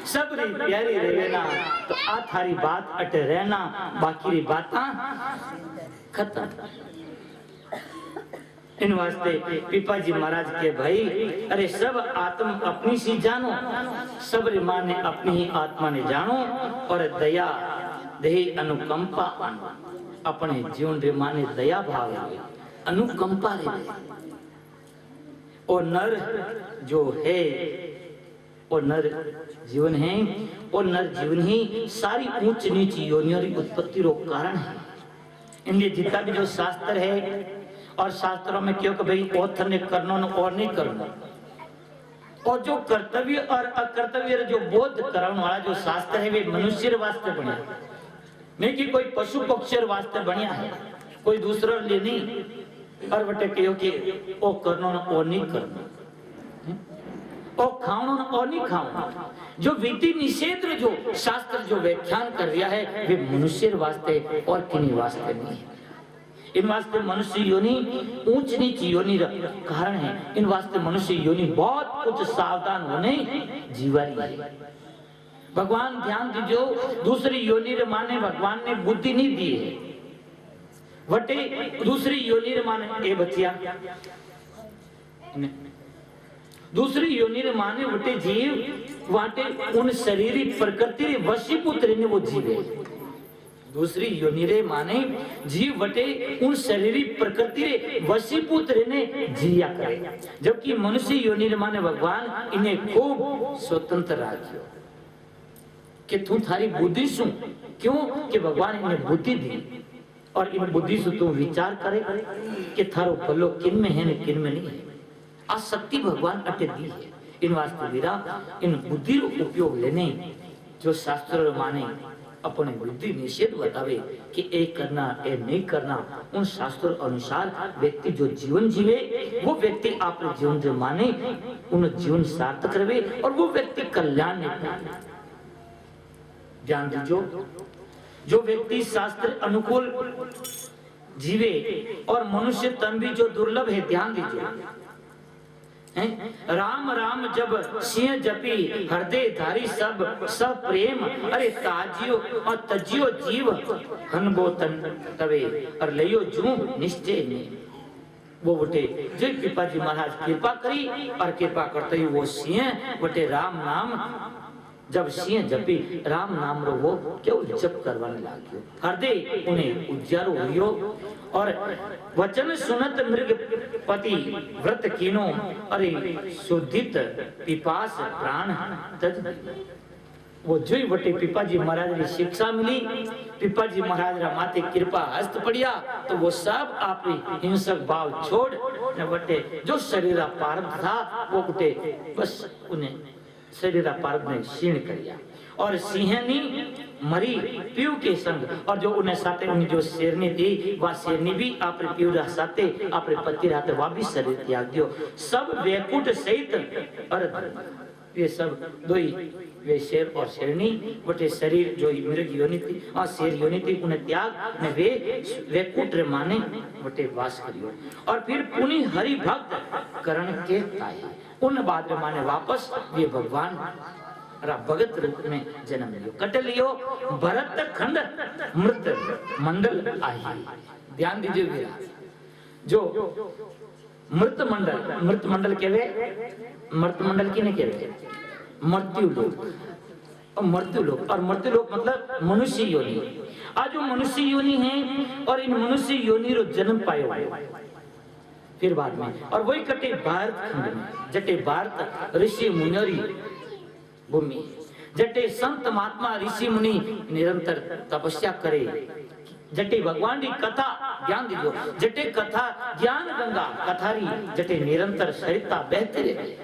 सब री प्यारी रेवेना तो आ थारी बात अटे रहना बाकी री बाता खत्म। इन वास्ते पिपाजी महाराज के भाई अरे सब आत्म अपनी सी जानो, सब रे माने अपनी ही आत्मा ने जानो और दया देहि अनुकंपा अपने जीवन रे माने दया भाव अनुकंपा रे। और नर जो है और नर जीवन है और नर जीवन ही सारी ऊंच नीच योनियों की उत्पत्ति रो कारण है। इसलिए जितना भी जो शास्त्र है और शास्त्रों में क्यों कि भाई औथर ने करना और नहीं करना, और जो कर्तव्य और अकर्तव्य जो बोध कराने वाला जो शास्त्र है वे मनुष्य वास्ते बनिया, नहीं कि कोई पशु पक्षी वास्ते बनिया है, कोई दूसरा लिए नहीं। और बटे क्यों कि ओ करना और नहीं करना, ओ खाना और नहीं खाना, जो विधि निषेध जो शास्त्र जो व्याख्यान कर रहा है वे मनुष्य वास्ते और किन्हीं वास्ते नहीं है। इन वास्ते मनुष्य योनि ऊंच नीच योनि कारण है। इन वास्ते मनुष्य योनि बहुत कुछ सावधान होने जीवारी है। भगवान ध्यान दीजो, दूसरी योनि रे माने भगवान ने बुद्धि नहीं दी है, वटे दूसरी योनि रे माने ए बचिया दूसरी योनि रे माने वटे जीव वाटे उन शरीरिक प्रकृति रे वशीभूत रहने वो जीव है। दूसरी योनि रे माने जीव वटे उन शरीरिक प्रकृति रे वशीभूत रहने जिया करे, जबकि मनुष्य योनि रे माने भगवान इन्हें खूब स्वतंत्र राख्यो कि तू थारी बुद्धि सु क्यों कि भगवान इन्हें बुद्धि दी और इन बुद्धि से तू विचार करे कि थारो भलो किन में है न किन में नहीं है। आ शक्ति भगवान अटे दी है। इन वास्ते वीरा इन बुद्धि रो उपयोग लेने जो शास्त्र माने अपने बुद्धि निषेध बतावे कि ए करना ए नहीं करना, उन शास्त्रों अनुसार व्यक्ति जो जीवन जीवे वो व्यक्ति अपने जीवन जो माने उन जीवन सार्थक रहे और वो व्यक्ति कल्याण में पाए। ध्यान दीजो, जो व्यक्ति शास्त्र अनुकूल जीवे और मनुष्य तन भी जो दुर्लभ है, ध्यान दीजिए, राम राम जब सिंह जपी हृदय धारी सब प्रेम अरे ताजियो और तजियो जीव हनबो तन तवे और लियो जू निश्चय ने। वो बटे जय पिपाजी महाराज कृपा करी और कृपा करते ही वो सिंह बटे राम नाम जब सिंह जपी राम नाम रो वो क्यों जप करवाने लाग्यो, हृदय उन्हें उज्जारो हुयो और वचन सुनत मृग पति व्रत कीनो अरे शुद्धित पिपास प्राण तज। वो जोई बटे पिपाजी महाराज की शिक्षा मिली, पिपाजी महाराज रा माथे कृपा हस्त पड़िया तो वो सब आप हिंसक भाव छोड़ न बटे जो शरीर पारद था वो बटे बस उन्हें शरीर पारद ने क्षीण करिया और सिंहनी मरी पीऊ के संग और जो उन्हें साथे उन्हें जो शेरनी थी वह शेरनी भी आपरे पीऊ रा साथे आपरे पति रहते वह भी शरीर त्याग दियो। सब वैकुंठ सहित और ये सब दो ही वे शेर और शेरनी बटे शरीर जो मृग योनि थी और शेर योनि थी उन्हें त्याग ने वे वैकुंठ रे माने बटे वास करियो और फिर पुण्य हरि भक्त करण के ताई उन बाद में माने वापस ये भगवान भगत रूप में जन्म लियो कट लियो भरत खंड मृत मंडल आई। ध्यान दीजिए भैया, जो मृत मंडल कहवे, मृत मंडल की नहीं कहवे मृत्यु लोक और मृत्यु लोक मतलब मनुष्य योनि। आज जो मनुष्य योनि है और इन मनुष्य योनि रो जन्म पायो फिर बाद में और वही कटे भारत खंड में जटे भारत ऋषि मुनियोरी भूमि जटे संत महात्मा ऋषि मुनि निरंतर तपस्या करे, जटे भगवान की कथा ज्ञान दीजो, जटे कथा ज्ञान गंगा कथारी जटे निरंतर सरिता बहते रहे।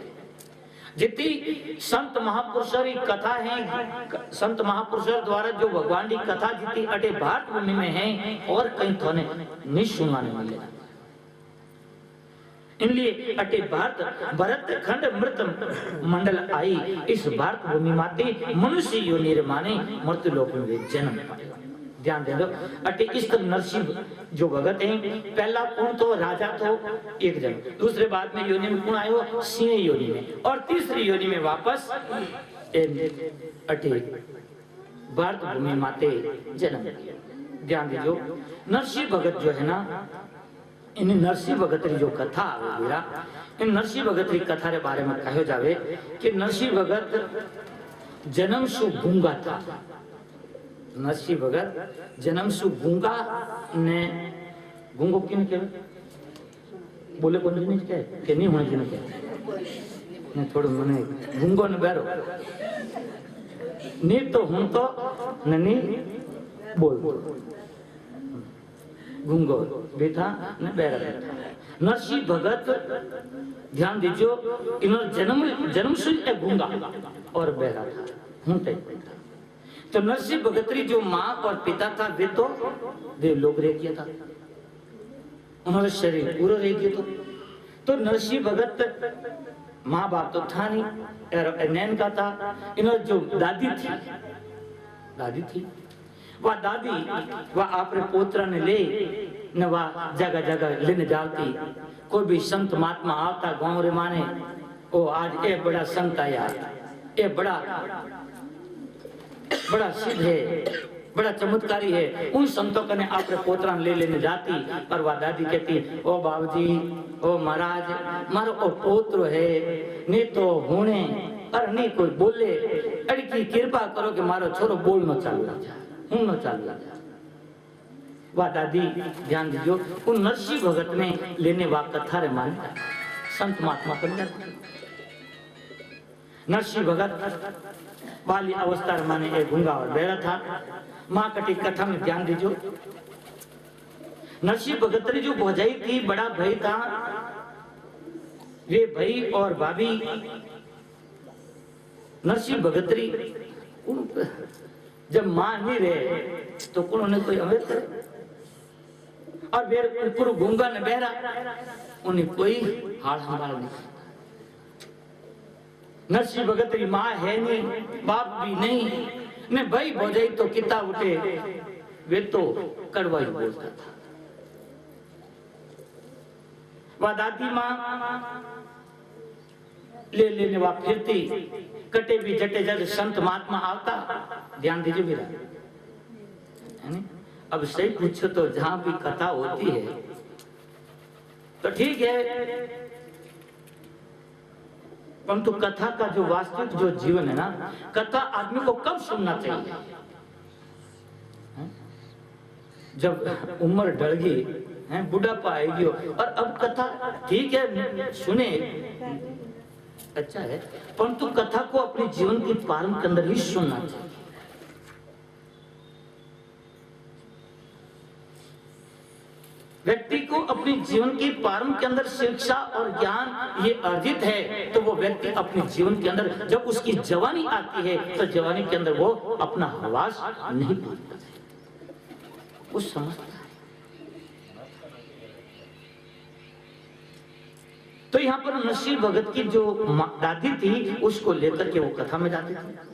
जितनी संत महापुरुषों की कथा है, संत महापुरुषों द्वारा जो भगवान की कथा जितनी अटे भारत भूमि में है और कहीं थोने नहीं सुनाने मिले। इसलिए अटे भरत खंड मृत मंडल आई। इस भारत भूमि माते मनुष्य योनि रे माने मृत्यु लोक में जन्म पाया। ध्यान दे दो। अटे इस नरसिंह जो भगत है, पहला कौन तो राजा तो एक जन, दूसरे बाद में योनि में कौन आयो, सिंह योनि में, और तीसरी योनि में वापस अटे भारत भूमि माते जन्म। ध्यान दीजो, नरसिंह भगत जो है ना, इन नरसिंह भगत की जो कथा आवेला, इन नरसिंह भगत की कथा के बारे में कहो जावे कि नरसिंह भगत जन्म सु गूंगा था। नरसिंह भगत जन्म सु गूंगा ने, गूंगो किन के बोले कौन नहीं के नहीं होने किन के ने, थोड़ा मने गूंगो ने बैरो नहीं तो हूं तो ननी बोल गूंगो बेटा ने बैरा बैठा। नरसिंह भगत ध्यान दीजियो, इन्होंने जन्म से गूंगा और बैरा था, हूं तो नरसिंह भगत जो माँ और पिता था वे तो देवलोक रह गया था, उन्होंने शरीर पूरा रह गया। तो नरसिंह भगत माँ बाप तो था नहीं, नैन का था। इन्होंने जो दादी थी वह दादी वह अपने पोत्रा ने ले न वह जगह जगह लेने जाती। कोई भी संत महात्मा आता गाँव रे माने, ओ आज ये बड़ा संत आया, ये बड़ा सिद्ध है, बड़ा चमत्कारी है, उन संतों का ने अपने पोतरा ले लेने जाती। और वह दादी कहती, ओ बाबूजी, ओ महाराज, मारो ओ पोत्र है, नहीं तो होने और नहीं कोई बोले, अड़ी की कृपा करो कि मारो छोरो बोल न चालू जा, हूं न चालू जा। वह दादी ध्यान दीजियो, उन नरसिंह भगत ने लेने वा कथा रे मान संत महात्मा बन जाते। नरसिंह भगत बाली अवस्था माने एक गूंगा और बहरा था। माँ कटी कथा में ध्यान दीजियो, नरसिंह भगत ने जो भौजाई थी, बड़ा भाई था, वे भाई और भाभी नरसिंह भगतरी जब मां नहीं रहे तो कौन उन्हें कोई अमृत करे, और फिर ऊपर गूंगा ने बहरा, उन्हें कोई हाल संभाल नहीं। नरसिंह भगत की माँ है नहीं, बाप भी नहीं, ने भाई भौजाई तो किता उठे, वे तो कड़वा ही बोलता था। वह दादी माँ ले लेने वा फिरती, कटे भी जटे जट संत महात्मा आवता। ध्यान दीजिए मेरा, अब सही पूछो तो जहां भी कथा होती है तो ठीक है, परंतु कथा का जो वास्तविक जो जीवन है ना, कथा आदमी को कब सुनना चाहिए, जब उम्र ढल गई है, बुढ़ापा आएगी, और अब कथा ठीक है सुने अच्छा है, परंतु कथा को अपने जीवन के प्रारंभ के अंदर ही सुनना चाहिए। व्यक्ति को अपने जीवन के प्रारंभ के अंदर शिक्षा और ज्ञान ये अर्जित है, तो वो व्यक्ति अपने जीवन के अंदर जब उसकी जवानी आती है तो जवानी के अंदर वो अपना हवास नहीं पाता, वो समझता है। तो यहाँ पर नरसिंह भगत की जो दादी थी उसको लेकर के वो कथा में जाते थे।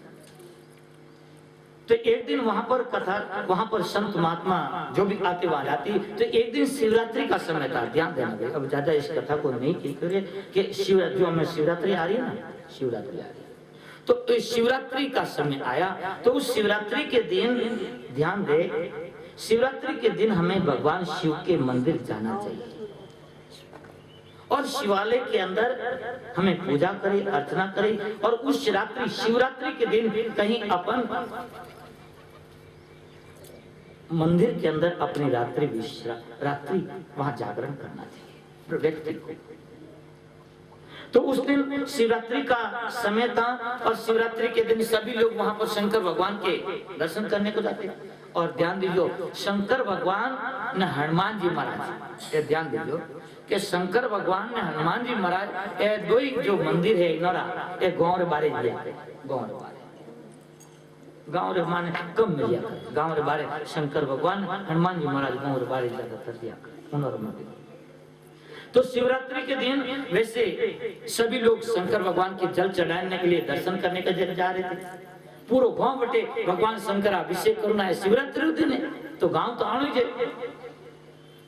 तो एक दिन वहां पर कथा, वहां पर संत महात्मा जो भी आते वहां जाती। तो एक दिन शिवरात्रि का समय था, ध्यान देना, अब ज्यादा इस कथा को नहीं करेंगे कि शिवरात्रि, जो हमें शिवरात्रि आ रही है ना, शिवरात्रि आ रही है, तो शिवरात्रि का समय आया। तो उस शिवरात्रि के दिन ध्यान दे, शिवरात्रि के दिन हमें भगवान शिव के मंदिर जाना चाहिए और शिवालय के अंदर हमें पूजा करें, अर्चना करें, और उस रात्रि शिवरात्रि के दिन कहीं अपन मंदिर के अंदर अपनी रात्रि वहां जागरण करना चाहिए व्यक्ति को। तो उस दिन शिवरात्रि का समय था और शिवरात्रि के दिन सभी लोग वहां पर शंकर भगवान के दर्शन करने को जाते। और ध्यान दीजिए, शंकर भगवान ने हनुमान जी महाराज, ये ध्यान दीजिए कि शंकर भगवान ने हनुमान जी महाराज, ये दो ही जो मंदिर है इनोरा, ये गाँव रे बारे गाँव रे माने कम मिलिया, गाँव रे बारे शंकर भगवान हनुमान जी महाराज गाँव रे बारे ज्यादातर दिया उनोरा मंदिर। तो शिवरात्रि के दिन वैसे सभी लोग शंकर भगवान के जल चढ़ाने के लिए दर्शन करने के लिए जा रहे थे। पूरो गांव बटे भगवान शंकर अभिषेक करना है शिवरात्रि दिन है तो गांव तो आना ही है।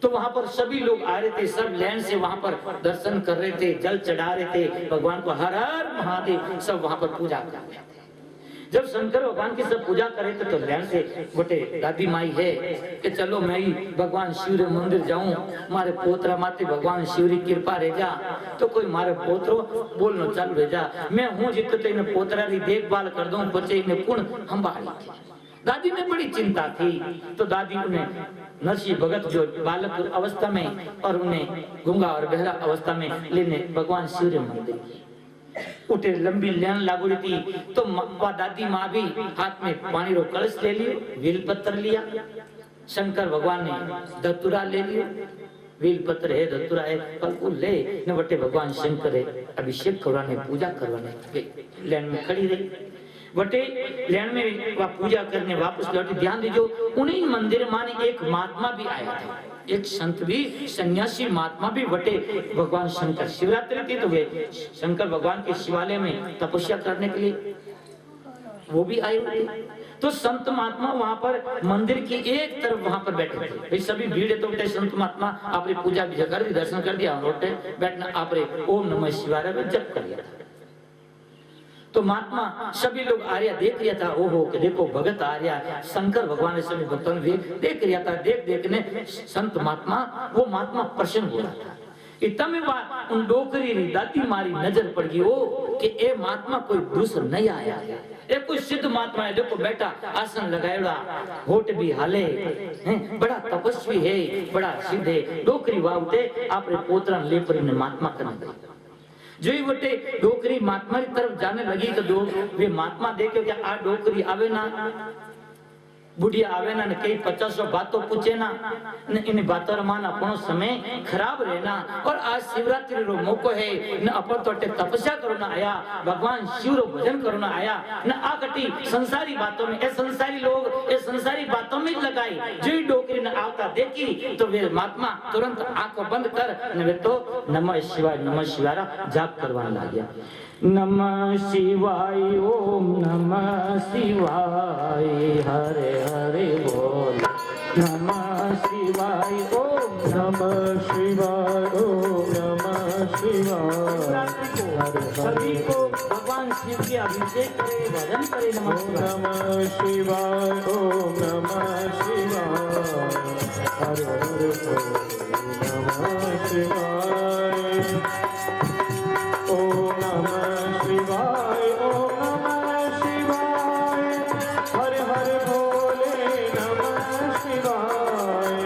तो वहां पर सभी लोग आ रहे थे, सब लाइन से वहां पर दर्शन कर रहे थे, जल चढ़ा रहे थे भगवान को, हर हर महादेव सब वहां पर पूजा कर रहे थे। जब शंकर भगवान की सब पूजा करे थे तो लाइन से गोटे दादी माई है कि चलो मैं ही भगवान शिव मंदिर जाऊं, मारे पोतरा माते भगवान शिव की कृपा रह जा। तो कोई मारे पोतरो बोलनो चालू रह जा, मैं हूं जित तो इन्हें पोतरा की देखभाल कर दूं, बच्चे इन्हें कुण संभाली। दादी ने बड़ी चिंता थी तो दादी उन्हें नरसिंह भगत जो बालक अवस्था में और उन्हें गूंगा और बहरा अवस्था में लेने भगवान शिव मंदिर उठे। लंबी लाइन लागू रही थी तो दादी माँ भी हाथ में पानी रो कलश ले लियो, बेल पत्र लिया। शंकर भगवान ने धतूरा ले लियो, बेल पत्र है धतूरा है फल फूल ले न बटे भगवान शंकर है अभिषेक करवाने पूजा करवाने लाइन में खड़ी रही। बटे लाइन में पूजा करने वापस लौटी। ध्यान दीजिए उन्हीं मंदिर में एक महात्मा भी आया था, एक संत भी सन्यासी महात्मा भी बटे भगवान शंकर शिवरात्रि थी तो वे शंकर भगवान के शिवालय में तपस्या करने के लिए वो भी आए हुए थे। तो संत महात्मा वहां पर मंदिर की एक तरफ वहां पर बैठे थे। भाई सभी भीड़ है तो उठे संत महात्मा आपने पूजा भी कर दी, दर्शन कर दिया, उठे बैठना आपने ओम नमः शिवाय में जप कर लिया। तो महात्मा सभी लोग आर्या देख लिया था, ओहो कि देखो भगत आर्या शंकर भगवान ने सभी भक्तों ने देख लिया था। देख देखने संत महात्मा वो महात्मा प्रसन्न हो रहा था। इतने बार उन डोकरी री दाती मारी नजर पड़ गई वो कि ए महात्मा कोई दूसरा नहीं आया, एक कोई सिद्ध महात्मा है। देखो बेटा आसन लगाएड़ा, होठ भी हाले हैं, बड़ा तपस्वी है, बड़ा सिद्ध है। डोकरी वावते आपरे पोतरा लेपर ने महात्मा करने जो ही बटे डोकरी महात्मा की तरफ जाने लगी तो वे महात्मा देखे कि आ डोकरी आवे ना, बुढ़िया आवे ना, कई 50 बातों पूछे ना, इन बातों माना अपनो समय खराब रहना। और आज शिवरात्रि रो मौको है न अपन तो तपस्या करना आया, भगवान शिव रो भजन करना आया न आ कटी संसारी बातों में, ए संसारी लोग ए संसारी बातों में लगाई। जो ही डोकरी न आवता देखी तो वे महात्मा तुरंत आंखों बंद कर न वे तो नमः शिवाय जाप करवाने लग गया। नमः शिवाय ओम नमः शिवाय हरे हरे बोल, नमः शिवाय ओम नमः शिवाय ओम नमः शिवाय। सभी को भगवान शिव के अभिषेक करे, भजन करे। नमः शिवाय ओम नमः शिवाय हरे हरे बोल, नमः शिवाय ओम नमः शिवाय ओम नमः शिवाय हरे हरे भोले नमः शिवाय,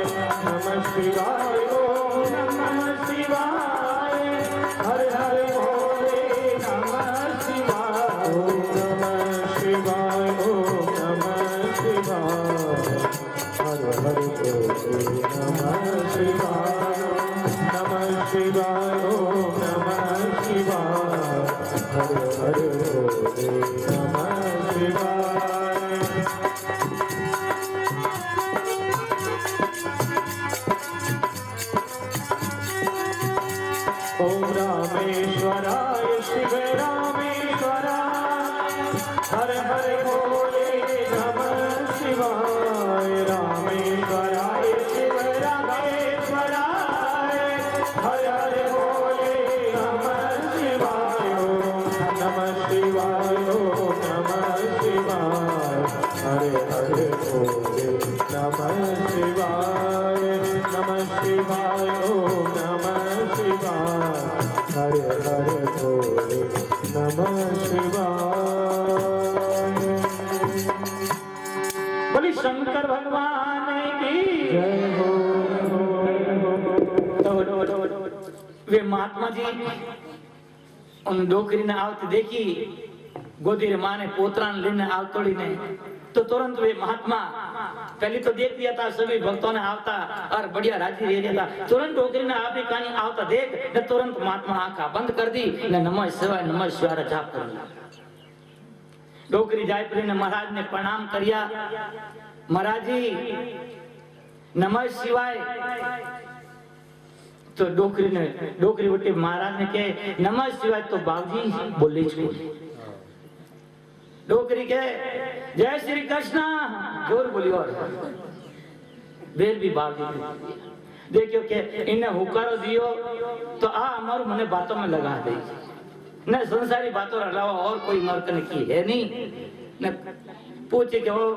नमः शिवाय ओम नमः शिवाय हरे हरे भोले नमः शिवाय, ओम नमः शिवाय ओम नमः शिवाय हरे हरे भोले नमः शिवाय, नमः शिवाय ओम नमः शिवाय हरे हरे भोले नमः शिवाय। ओम रामेश्वराय शिव रामेश्वराय हरे हरे भोले नमः शिवाय, रामेश्वराय शिव रामेश्वराय हरे हरे भोले नमः शिवाय, नमः शिवाय ओम नमः शिवाय हरे हरे भोले नमः शिवाय, नमः शिवाय ओम नमः शिवाय हरे हरे भोले नमः शिवाय। बोली शंकर भगवान की जय हो। वे महात्मा जी उन डोकरी ने आवती देखी, गोदी रे माने पोतरा लेने आवतोड़ी ने तो तुरंत वे महात्मा पहले तो देख लिया था, सभी भक्तों ने आवता और बढ़िया राजी रह गया था। तुरंत डोकरी ने आपने कहानी आवता देख ने तुरंत महात्मा आंखा बंद कर दी ने नमः शिवाय जाप कर लिया। डोकरी जायपुरी ने महाराज ने प्रणाम करिया, महाराज जी नमः शिवाय। तो डोकरी उठी महाराज ने कहे नमः शिवाय तो बाबूजी बोले डोकरी के जय श्री कृष्ण जोर बोली और बेर भी बाप जी देखियो के इन्हें हुकारो दियो तो आ हमारू मने बातों में लगा दे न संसारी बातों के अलावा और कोई मर्कन की है नहीं न पूछे कि वो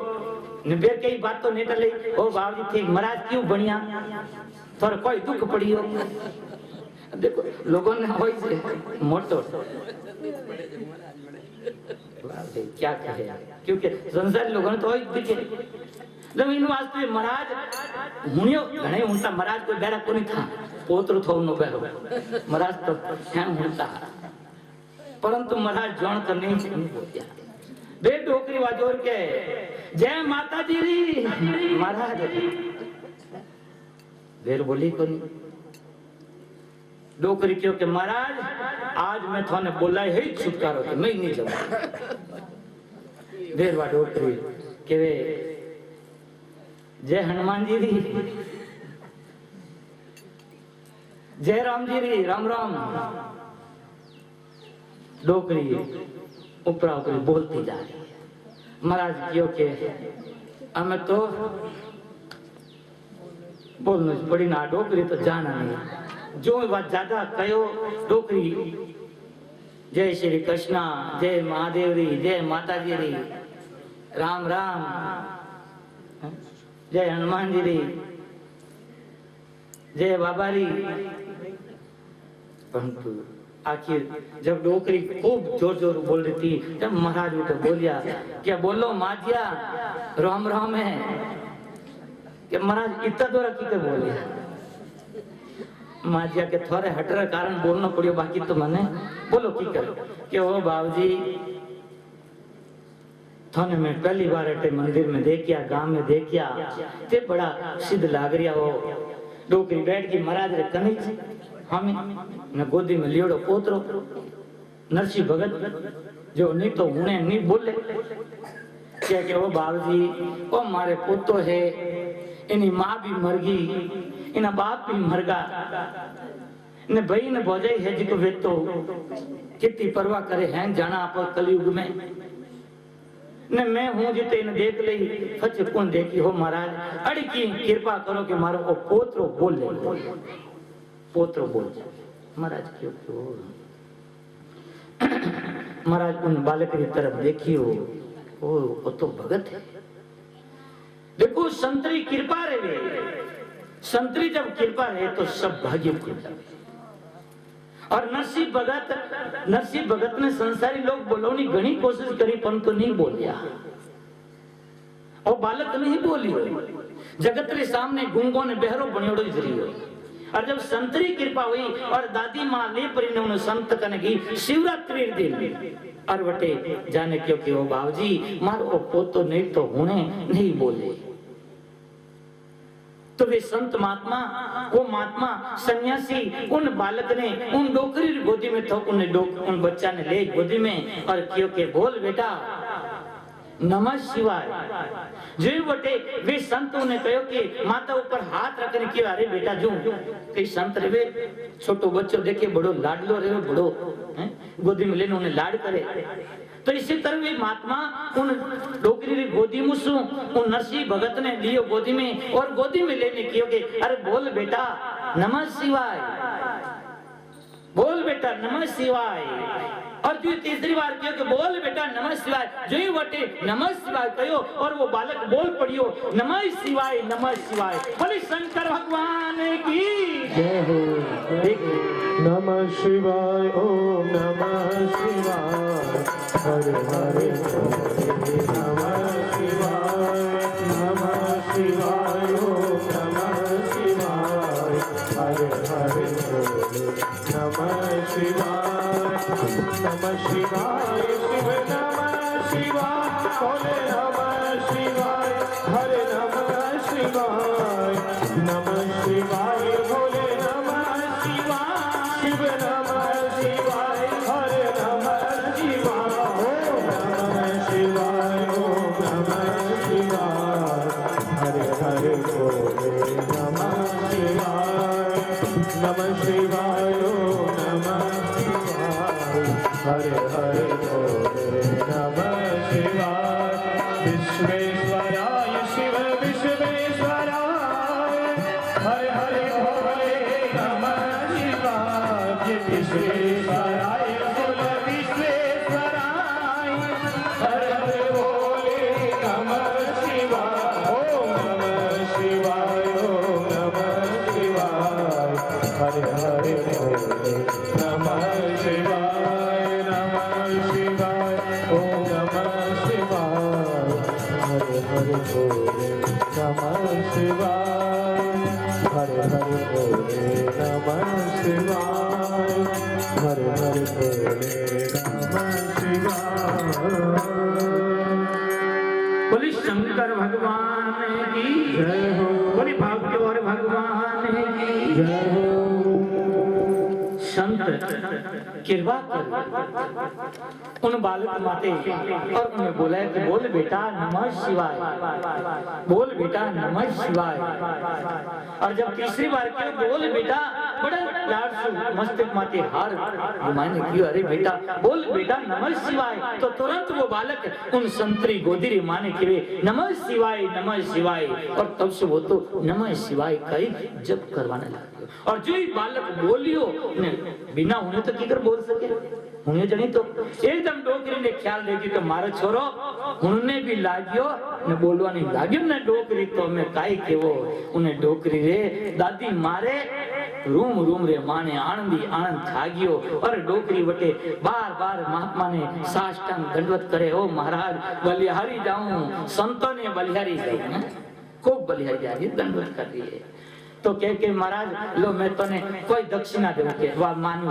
बेर कई बात तो नहीं टले ओ बाप जी ठीक महाराज क्यों बढ़िया थोड़ा कोई दुख पड़ी हो देखो लोगों ने होई से मोटो क्या कहे क्योंकि संसारी लोगों ने तो होई दिखे जब इन वास्ते महाराज हुनियो घणे उनता महाराज कोई बेरा कोनी था पोतरो थो नो बेरो महाराज तो हैं उनता परंतु महाराज जान कर नहीं बोलिया बे डोकरी वाजोर के जय माता जी री महाराज बेर बोली कोनी डोकरी क्यों के महाराज आज मैं थाने बोला है छुटकारो के मैं नहीं जाऊंगा बेरवा डोकरी के वे जय हनुमान जी री जय राम जी री राम राम डोकरी ऊपरा ऊपरी बोलती जा रही है महाराज क्यों के हमें तो बोलना पड़ी ना डोकरी तो जाना नहीं जो बात ज्यादा कहो डोकरी जय श्री कृष्णा जय महादेव री जय माता जी री राम राम जय हनुमान जी री जय बाबा री परंतु आखिर जब डोकरी खूब जोर जोर बोल रही थी जब महाराज उठे बोलिया क्या बोलो माजिया राम राम है कि महाराज इतना दौरा की के बोलिया माजिया के थोड़े हटर कारण बोलना पड़ियो बाकी तो मने बोलो की कर कि ओ बाबूजी थाने में पहली बार अटे मंदिर में देखिया गांव में देखिया ते बड़ा सिद्ध लाग रिया हो डोकरी बैठ की महाराज रे कनी हम न गोदी में लियोड़ो पोतरो नरसी भगत जो नहीं तो हुने नहीं बोले क्या के वो बाबूजी ओ मारे पोतो है इनी माँ भी मर गई इना बाप भी मर गा ने भाई ने भोजाई है जिको वे तो कितनी परवाह करे हैं जाना आप कलयुग में ने मैं हूं जिते इन देख लई फच कौन देखी हो महाराज अड़ी की कृपा करो कि मारो ओ पोतरो बोल ले पोतरो बोल महाराज क्यों क्यों महाराज उन बालक की तरफ देखियो वो तो भगत है देखो संतरी कृपा रहे संतरी जब कृपा रहे तो सब भाग्य खुल जाए और नरसिंह भगत ने संसारी लोग बोलोनी घनी कोशिश करी परंतु नहीं बोलिया और बालक नहीं बोलियो जगत के सामने गूंगो ने बहरो बनियोड़ो जरियो और जब संतरी कृपा हुई और दादी माँ ले परी ने उन्हें संत कने की शिवरात्रि दिन और वटे जाने क्योंकि वो बाबूजी मारो पोतो नहीं तो हुने नहीं बोले तो वे संत महात्मा वो महात्मा सन्यासी उन बालक ने उन डोकरी गोदी में तो उन बच्चा ने ले गोदी में और क्यों के बोल बेटा नमः शिवाय जो बटे वे संतों ने कहो कि माता ऊपर हाथ रखने की अरे बेटा जो कई संत रे छोटो बच्चो देखे बड़ो लाडलो रे बड़ो गोदी में लेने उन्हें लाड करे तो इसी तरह वे महात्मा उन डोकरी गोदी मुसु उन नरसिंह भगत ने लियो गोदी में और गोदी में लेने की होगे अरे बोल बेटा नमः शिवाय बोल बेटा नमः शिवाय और जो तीसरी बार कहो कि बोल बेटा नमः शिवाय जो ही वटे नमः शिवाय कहो और वो बालक बोल पड़ियो नमः शिवाय बोले शंकर भगवान की जय हो नमः शिवाय ओम नमः शिवाय हरे हरे नमः शिवाय ओम नमः शिवाय हरे हरे नमः शिवाय शिव नमः शिवाय बोले नमः शिवाय हरे नमः शिवाय भोले नमः शिवाय शिव नमः शिवाय हरे नमः शिवाय ओम नमः शिवाय हरे हरे भोले नमः शिवाय ओम नमः शिवाय हरे हरे भोले नमः शिवाय शिवाय विश्वेश्वराय शिव विश्वेश्वराय हर हर भोले नमः शिवाय विश्वेश्वराय कुल विश्वेश्वराय हर हर भोले नमः शिवाय ओम नमः शिवाय ओम नमः शिवाय हर हर भोले नमः शिवाय ओम नमः शिवाय हर हर भोले नमः शिवाय हर हर भोले नमः शिवाय हर हर भोले नमः शिवाय। बोली शंकर भगवान की जय हो बोली भाग्यवर भगवान की जय हो संत कृपा कर उन बालक माते और उन्हें बोला कि बोल बेटा नमः शिवाय, बोल बेटा नमः शिवाय। और जब तीसरी बार क्यों बोल बेटा, बड़ा लाड से मस्तक माते हार घुमाने क्यों, अरे बेटा बोल बेटा नमः शिवाय, तो तुरंत वो बालक उन संतरी गोदरी माने कि नमः शिवाय नमः शिवाय। और तब से वो तो नमः शिवाय का ही जप करवाने लगा। और जो ही बालक बोलियो बिना उन्हें तो किकर बोल सके, उन्हें जनी तो एकदम डोकरी ने ख्याल देखी तो मारो छोरो उन्हें भी लागियो ने बोलवा नहीं लागियो ने डोकरी तो मैं काई के वो उन्हें डोकरी रे दादी मारे रूम रूम रे माने आनंदी आनंद थागियो। और डोकरी वटे बार बार महात्मा ने साष्टांग दंडवत करे, ओ महाराज बलिहारी जाऊं, संतों ने बलिहारी जाऊं, खूब बलिहारी जा रही दंडवत कर रही है। तो कह के महाराज लो मैं तो ने कोई दक्षिणा देव के मानू